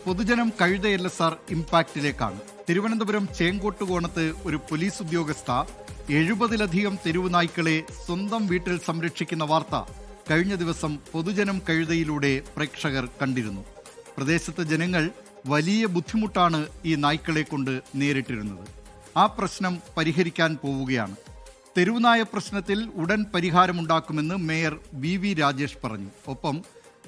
പൊതുജനം കഴുതയല്ല സാർ ഇമ്പാക്റ്റിലേക്കാണ്. തിരുവനന്തപുരം ചേങ്കോട്ടുകോണത്ത് ഒരു പോലീസ് ഉദ്യോഗസ്ഥ 70-ലധികം തെരുവ് നായ്ക്കളെ സ്വന്തം വീട്ടിൽ സംരക്ഷിക്കുന്ന വാർത്ത കഴിഞ്ഞ ദിവസം പൊതുജനം കഴുതയിലൂടെ പ്രേക്ഷകർ കണ്ടിരുന്നു. പ്രദേശത്തെ ജനങ്ങൾ വലിയ ബുദ്ധിമുട്ടാണ് ഈ നായ്ക്കളെ കൊണ്ട് നേരിട്ടിരുന്നത്. ആ പ്രശ്നം പരിഹരിക്കാൻ പോവുകയാണ്. തെരുവുനായ പ്രശ്നത്തിൽ ഉടൻ പരിഹാരമുണ്ടാക്കുമെന്ന് മേയർ വി രാജേഷ് പറഞ്ഞു. ഒപ്പം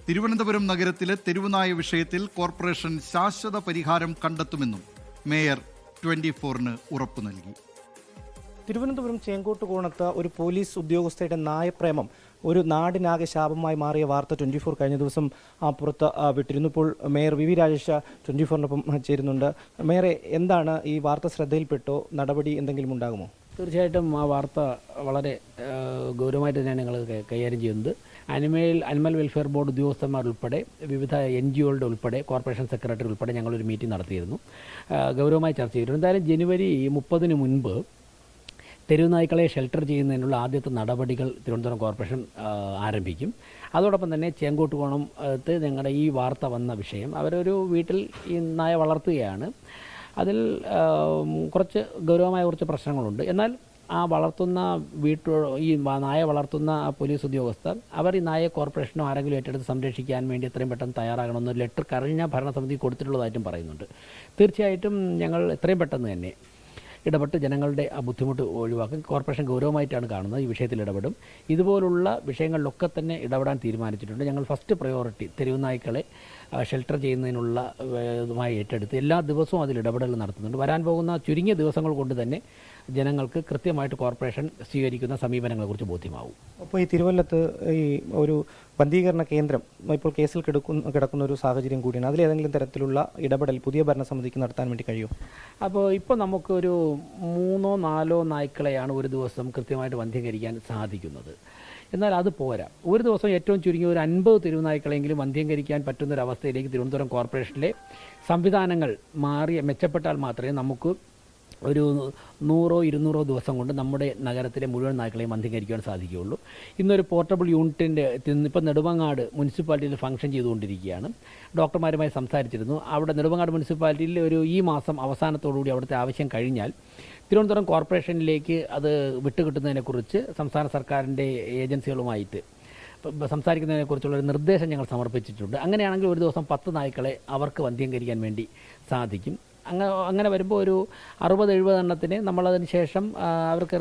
തിരുവനന്തപുരം നഗരത്തിലെ തെരുവുനായ വിഷയത്തിൽ കോർപ്പറേഷൻ ശാശ്വത പരിഹാരം കണ്ടെത്തുമെന്നും മേയർ 24-ന് ഉറപ്പു നൽകി. തിരുവനന്തപുരം ചേങ്കോട്ടുകോണത്ത് ഒരു പോലീസ് ഉദ്യോഗസ്ഥയുടെ നായപ്രേമം ഒരു നാടിനാകെ ശാപമായി മാറിയ വാർത്ത 24 കഴിഞ്ഞ ദിവസം പുറത്ത് വിട്ടിരുന്നു. ഇപ്പോൾ മേയർ വി രാജേഷ് 24-നൊപ്പം ചേരുന്നുണ്ട്. മേയറെ, എന്താണ് ഈ വാർത്ത ശ്രദ്ധയിൽപ്പെട്ടോ? നടപടി എന്തെങ്കിലും ഉണ്ടാകുമോ? തീർച്ചയായിട്ടും ആ വാർത്ത വളരെ ഗൗരവമായിട്ട് തന്നെയാണ് ഞങ്ങൾ കൈകാര്യം ചെയ്യുന്നത്. അനിമൽ വെൽഫെയർ ബോർഡ് ഉദ്യോഗസ്ഥന്മാരുൾപ്പെടെ വിവിധ NGOകളുടെ ഉൾപ്പെടെ കോർപ്പറേഷൻ സെക്രട്ടറി ഉൾപ്പെടെ ഞങ്ങളൊരു മീറ്റിംഗ് നടത്തിയിരുന്നു. ഗൗരവമായി ചർച്ച ചെയ്തിരുന്നു. എന്തായാലും ജനുവരി 30-ന് മുൻപ് തെരുവുനായ്ക്കളെ ഷെൽട്ടർ ചെയ്യുന്നതിനുള്ള ആദ്യത്തെ നടപടികൾ തിരുവനന്തപുരം കോർപ്പറേഷൻ ആരംഭിക്കും. അതോടൊപ്പം തന്നെ ചേങ്കോട്ടുകോണത്ത് ഞങ്ങളുടെ ഈ വാർത്ത വന്ന വിഷയം, അവരൊരു വീട്ടിൽ ഈ നായ വളർത്തുകയാണ്. അതിൽ കുറച്ച് ഗൗരവമായ കുറച്ച് പ്രശ്നങ്ങളുണ്ട്. എന്നാൽ ആ വളർത്തുന്ന ഈ നായ വളർത്തുന്ന പോലീസ് ഉദ്യോഗസ്ഥർ അവർ ഈ നായയെ കോർപ്പറേഷനോ ആരെങ്കിലും ഏറ്റെടുത്ത് സംരക്ഷിക്കാൻ വേണ്ടി എത്രയും പെട്ടെന്ന് തയ്യാറാകണമെന്നൊരു ലെറ്റർ കഴിഞ്ഞ ഭരണസമിതി കൊടുത്തിട്ടുള്ളതായിട്ടും പറയുന്നുണ്ട്. തീർച്ചയായിട്ടും ഞങ്ങൾ എത്രയും പെട്ടെന്ന് തന്നെ ഇടപെട്ട് ജനങ്ങളുടെ ആ ബുദ്ധിമുട്ട് ഒഴിവാക്കും. കോർപ്പറേഷൻ ഗൗരവമായിട്ടാണ് കാണുന്നത്. ഈ വിഷയത്തിൽ ഇടപെടും. ഇതുപോലുള്ള വിഷയങ്ങളിലൊക്കെ തന്നെ ഇടപെടാൻ തീരുമാനിച്ചിട്ടുണ്ട്. ഞങ്ങൾ ഫസ്റ്റ് പ്രയോറിറ്റി തെരുവുനായ്ക്കളെ ഷെൽട്ടർ ചെയ്യുന്നതിനുള്ള ഇതുമായി ഏറ്റെടുത്ത് എല്ലാ ദിവസവും അതിൽ ഇടപെടൽ നടത്തുന്നുണ്ട്. വരാൻ പോകുന്ന ചുരുങ്ങിയ ദിവസങ്ങൾ കൊണ്ട് തന്നെ ജനങ്ങൾക്ക് കൃത്യമായിട്ട് കോർപ്പറേഷൻ സ്വീകരിക്കുന്ന സമീപനങ്ങളെക്കുറിച്ച് ബോധ്യമാവും. അപ്പോൾ ഈ തിരുവല്ലത്ത് ഈ ഒരു ബന്ധീകരണ കേന്ദ്രം ഇപ്പോൾ കേസിൽ കിടക്കുന്ന ഒരു സാഹചര്യം കൂടിയാണ്. അതിലേതെങ്കിലും തരത്തിലുള്ള ഇടപെടൽ പുതിയ ഭരണസമിതിക്ക് നടത്താൻ വേണ്ടി കഴിയും? അപ്പോൾ ഇപ്പോൾ നമുക്കൊരു 3-4 നായ്ക്കളെയാണ് ഒരു ദിവസം കൃത്യമായിട്ട് വന്ധ്യീകരിക്കാൻ സാധിക്കുന്നത്. എന്നാൽ അത് പോരാ. ഒരു ദിവസം ഏറ്റവും ചുരുങ്ങിയ ഒരു 50 തെരുവുനായ്ക്കളെങ്കിലും വന്ധ്യീകരിക്കാൻ പറ്റുന്നൊരവസ്ഥയിലേക്ക് തിരുവനന്തപുരം കോർപ്പറേഷനിലെ സംവിധാനങ്ങൾ മെച്ചപ്പെട്ടാൽ മാത്രമേ നമുക്ക് ഒരു 100-200 ദിവസം കൊണ്ട് നമ്മുടെ നഗരത്തിലെ മുഴുവൻ നായ്ക്കളെയും വന്ധ്യീകരിക്കാൻ സാധിക്കുകയുള്ളൂ. ഇന്നൊരു പോർട്ടബിൾ യൂണിറ്റിൻ്റെ ഇപ്പം നെടുമങ്ങാട് മുനിസിപ്പാലിറ്റിയിൽ ഫംഗ്ഷൻ ചെയ്തുകൊണ്ടിരിക്കുകയാണ്. ഡോക്ടർമാരുമായി സംസാരിച്ചിരുന്നു. അവിടെ നെടുമങ്ങാട് മുനിസിപ്പാലിറ്റിയിൽ ഈ മാസം അവസാനത്തോടുകൂടി അവിടുത്തെ ആവശ്യം കഴിഞ്ഞാൽ തിരുവനന്തപുരം കോർപ്പറേഷനിലേക്ക് അത് വിട്ടുകിട്ടുന്നതിനെക്കുറിച്ച് സംസ്ഥാന സർക്കാരിൻ്റെ ഏജൻസികളുമായിട്ട് സംസാരിക്കുന്നതിനെക്കുറിച്ചുള്ളൊരു നിർദ്ദേശം ഞങ്ങൾ സമർപ്പിച്ചിട്ടുണ്ട്. അങ്ങനെയാണെങ്കിൽ ഒരു ദിവസം 10 നായ്ക്കളെ അവർക്ക് വന്ധ്യീകരിക്കാൻ വേണ്ടി സാധിക്കും. അങ്ങനെ വരുമ്പോൾ ഒരു 60-70 എണ്ണത്തിന് നമ്മളതിന് ശേഷം അവർക്ക്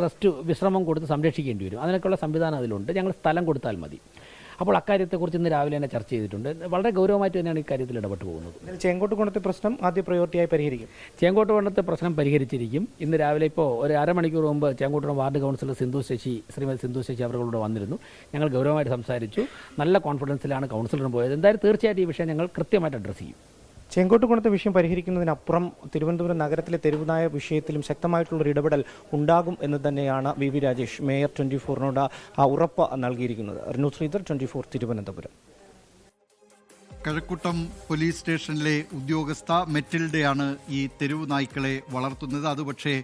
വിശ്രമം കൊടുത്ത് സംരക്ഷിക്കേണ്ടി വരും. അതിനൊക്കെയുള്ള സംവിധാനം അതിലുണ്ട്. ഞങ്ങൾ സ്ഥലം കൊടുത്താൽ മതി. അപ്പോൾ അക്കാര്യത്തെക്കുറിച്ച് ഇന്ന് രാവിലെ തന്നെ ചർച്ച ചെയ്തിട്ടുണ്ട്. വളരെ ഗൗരവമായിട്ട് തന്നെയാണ് ഇക്കാര്യത്തിൽ ഇടപെട്ട് പോകുന്നത്. ചേങ്കോട്ടുകോണത്തെ പ്രശ്നം ആദ്യ പ്രയോറിറ്റിയായി പരിഹരിക്കും. ചേങ്കോട്ടുകോണത്തെ പ്രശ്നം പരിഹരിച്ചിരിക്കും. ഇന്ന് രാവിലെ ഇപ്പോൾ ഒരു അരമണിക്കൂർ മുമ്പ് ചേങ്കോട്ടുകോണം വാർഡ് കൗൺസിലർ ശ്രീമതി സിന്ധു ശശി അവരോട് വന്നിരുന്നു. ഞങ്ങൾ ഗൗരവമായിട്ട് സംസാരിച്ചു. നല്ല കോൺഫിഡൻസിലാണ് കൗൺസിലറും പോയത്. എന്തായാലും തീർച്ചയായിട്ടും ഈ വിഷയം ഞങ്ങൾ കൃത്യമായിട്ട് അഡ്രസ്സ് ചെയ്യും. ചേങ്കോട്ടുകോണത്തെ വിഷയം പരിഹരിക്കുന്നതിനപ്പുറം തിരുവനന്തപുരം നഗരത്തിലെ തെരുവുനായ വിഷയത്തിലും ശക്തമായിട്ടുള്ളൊരു ഇടപെടൽ ഉണ്ടാകും എന്ന് തന്നെയാണ് വി രാജേഷ് മേയർ 24-നോട് ഉറപ്പ് നൽകിയിരിക്കുന്നത്. റിനു ശ്രീധർ, 24 തിരുവനന്തപുരം. കഴക്കൂട്ടം പോലീസ് സ്റ്റേഷനിലെ ഉദ്യോഗസ്ഥ മെറ്റിൽഡയാണ് ഈ തെരുവ് നായ്ക്കളെ വളർത്തുന്നത്. അത് പക്ഷേ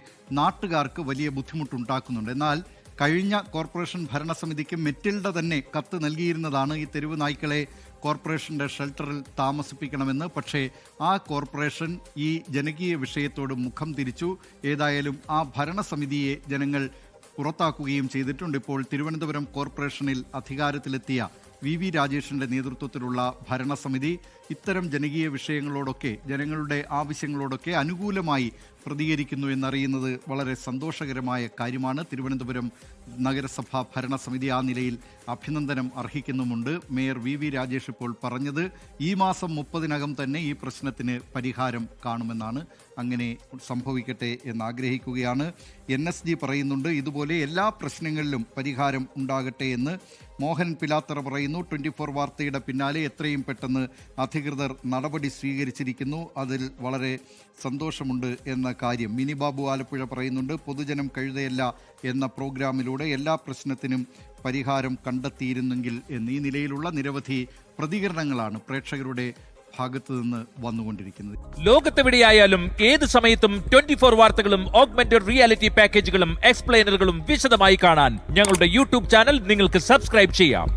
നാട്ടുകാർക്ക് വലിയ ബുദ്ധിമുട്ടുണ്ടാക്കുന്നുണ്ട്. എന്നാൽ കഴിഞ്ഞ കോർപ്പറേഷൻ ഭരണസമിതിക്ക് മെറ്റിൽഡ തന്നെ കത്ത് നൽകിയിരുന്നതാണ് ഈ തെരുവ് നായ്ക്കളെ കോർപ്പറേഷൻ്റെ ഷെൽട്ടറിൽ താമസിപ്പിക്കണമെന്ന്. പക്ഷേ ആ കോർപ്പറേഷൻ ഈ ജനകീയ വിഷയത്തോട് മുഖം തിരിച്ചു. ഏതായാലും ആ ഭരണസമിതിയെ ജനങ്ങൾ പുറത്താക്കുകയും ചെയ്തിട്ടുണ്ട്. ഇപ്പോൾ തിരുവനന്തപുരം കോർപ്പറേഷനിൽ അധികാരത്തിലെത്തിയ വി രാജേഷിൻ്റെ നേതൃത്വത്തിലുള്ള ഭരണസമിതി ഇത്തരം ജനകീയ വിഷയങ്ങളോടൊക്കെ ജനങ്ങളുടെ ആവശ്യങ്ങളോടൊക്കെ അനുകൂലമായി പ്രതികരിക്കുന്നു എന്നറിയുന്നത് വളരെ സന്തോഷകരമായ കാര്യമാണ്. തിരുവനന്തപുരം നഗരസഭാ ഭരണസമിതി ആ നിലയിൽ അഭിനന്ദനം അർഹിക്കുന്നുമുണ്ട്. മേയർ വി രാജേഷ് ഇപ്പോൾ പറഞ്ഞത് ഈ മാസം 30-നകം തന്നെ ഈ പ്രശ്നത്തിന് പരിഹാരം കാണുമെന്നാണ്. അങ്ങനെ സംഭവിക്കട്ടെ എന്നാഗ്രഹിക്കുകയാണ്. NSG പറയുന്നുണ്ട് ഇതുപോലെ എല്ലാ പ്രശ്നങ്ങളിലും പരിഹാരം ഉണ്ടാകട്ടെ എന്ന്. മോഹൻ പിലാത്തറ പറയുന്നു 24 വാർത്തയുടെ പിന്നാലെ എത്രയും പെട്ടെന്ന് അധികൃതർ നടപടി സ്വീകരിച്ചിരിക്കുന്നു. അതിൽ വളരെ സന്തോഷമുണ്ട് എന്ന കാര്യം. മിനി ബാബു ആലപ്പുഴ പറയുന്നുണ്ട് പൊതുജനം കഴുതയല്ല എന്ന പ്രോഗ്രാമിലൂടെ എല്ലാ പ്രശ്നത്തിനും പരിഹാരം കണ്ടെത്തിയിരുന്നെങ്കിൽ എന്ന്. ഈ നിലയിലുള്ള നിരവധി പ്രതികരണങ്ങളാണ് പ്രേക്ഷകരുടെ ഭാഗത്തു നിന്ന് വന്നുകൊണ്ടിരിക്കുന്നത്. ലോകത്തെവിടെയായാലും ഏത് സമയത്തും 24 വാർത്തകളും ഓഗ്മെന്റഡ് റിയാലിറ്റി പാക്കേജുകളും എക്സ്പ്ലെയിനറുകളും വിശദമായി കാണാൻ ഞങ്ങളുടെ യൂട്യൂബ് ചാനൽ നിങ്ങൾക്ക് സബ്സ്ക്രൈബ് ചെയ്യാം.